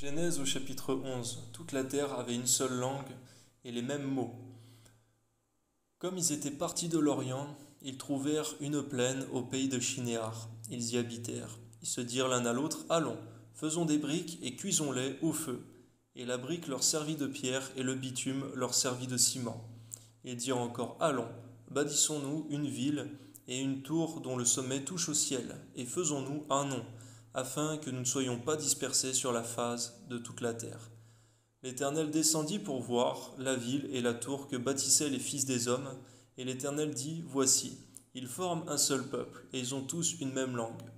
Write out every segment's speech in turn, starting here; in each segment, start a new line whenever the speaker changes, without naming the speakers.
Genèse au chapitre 11. Toute la terre avait une seule langue et les mêmes mots. Comme ils étaient partis de l'Orient, ils trouvèrent une plaine au pays de Shinéar. Ils y habitèrent. Ils se dirent l'un à l'autre, allons, faisons des briques et cuisons-les au feu. Et la brique leur servit de pierre et le bitume leur servit de ciment. Ils dirent encore, allons, bâtissons-nous une ville et une tour dont le sommet touche au ciel, et faisons-nous un nom, afin que nous ne soyons pas dispersés sur la face de toute la terre. L'Éternel descendit pour voir la ville et la tour que bâtissaient les fils des hommes, et l'Éternel dit, voici, ils forment un seul peuple, et ils ont tous une même langue.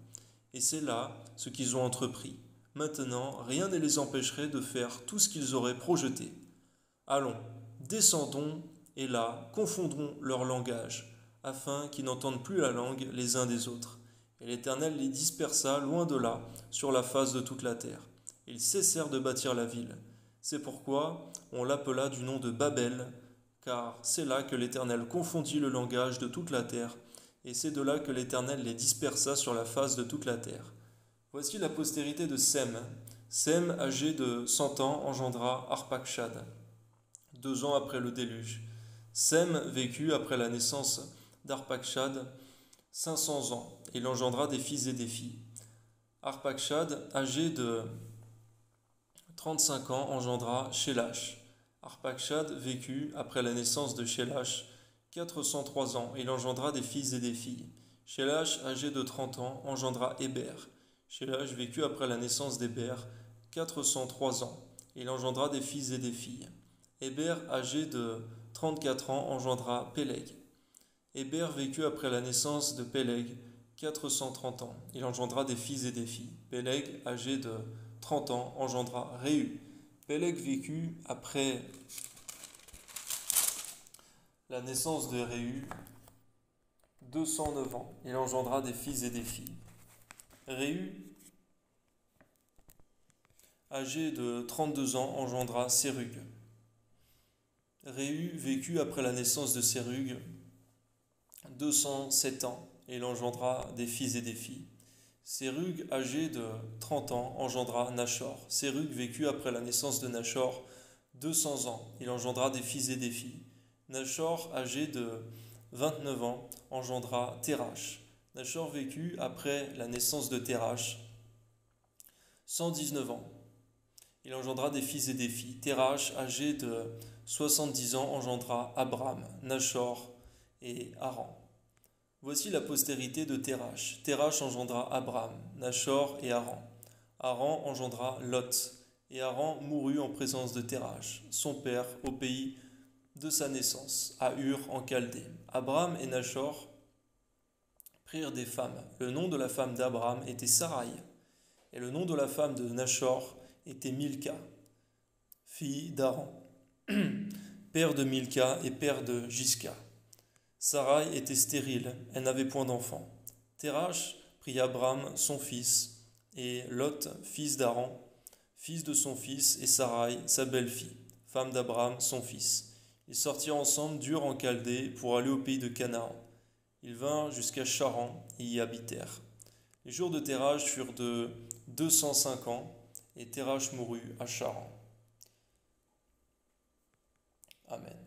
Et c'est là ce qu'ils ont entrepris. Maintenant, rien ne les empêcherait de faire tout ce qu'ils auraient projeté. Allons, descendons, et là, confondons leur langage, afin qu'ils n'entendent plus la langue les uns des autres. Et l'Éternel les dispersa loin de là, sur la face de toute la terre. Ils cessèrent de bâtir la ville. C'est pourquoi on l'appela du nom de Babel, car c'est là que l'Éternel confondit le langage de toute la terre, et c'est de là que l'Éternel les dispersa sur la face de toute la terre. Voici la postérité de Sem. Sem, âgé de 100 ans, engendra Arpachshad, 2 ans après le déluge. Sem vécut après la naissance d'Arpachshad 500 ans. Il engendra des fils et des filles. Arpachshad, âgé de 35 ans, engendra Shélash. Arpachshad vécut après la naissance de Shélash 403 ans. Il engendra des fils et des filles. Shélash, âgé de 30 ans, engendra Héber. Shélash vécut après la naissance d'Héber 403 ans. Il engendra des fils et des filles. Héber, âgé de 34 ans, engendra Péleg. Héber vécut après la naissance de Péleg 430 ans. Il engendra des fils et des filles. Péleg, âgé de 30 ans, engendra Réhu. Péleg vécut après la naissance de Réhu 209 ans. Il engendra des fils et des filles. Réhu, âgé de 32 ans, engendra Sérug. Réhu vécut après la naissance de Sérug 207 ans, et il engendra des fils et des filles. Sérug, âgé de 30 ans, engendra Nachor. Sérug vécut après la naissance de Nachor 200 ans. Il engendra des fils et des filles. Nachor, âgé de 29 ans, engendra Térash. Nachor vécut après la naissance de Térash 119 ans. Il engendra des fils et des filles. Térash, âgé de 70 ans, engendra Abram, Nachor et Haran. Voici la postérité de Térash. Térash engendra Abram, Nachor et Haran. Haran engendra Lot, et Haran mourut en présence de Térash, son père, au pays de sa naissance, à Ur en Chaldée. Abram et Nachor prirent des femmes. Le nom de la femme d'Abram était Sarai, et le nom de la femme de Nachor était Milka, fille d'Haran, père de Milka et père de Jisca. Sarai était stérile, elle n'avait point d'enfant. Térash prit Abram, son fils, et Lot, fils d'Haran, fils de son fils, et Sarai, sa belle-fille, femme d'Abram, son fils. Ils sortirent ensemble d'Ur en Chaldée pour aller au pays de Canaan. Ils vinrent jusqu'à Charan et y habitèrent. Les jours de Térash furent de 205 ans, et Térash mourut à Charan. Amen.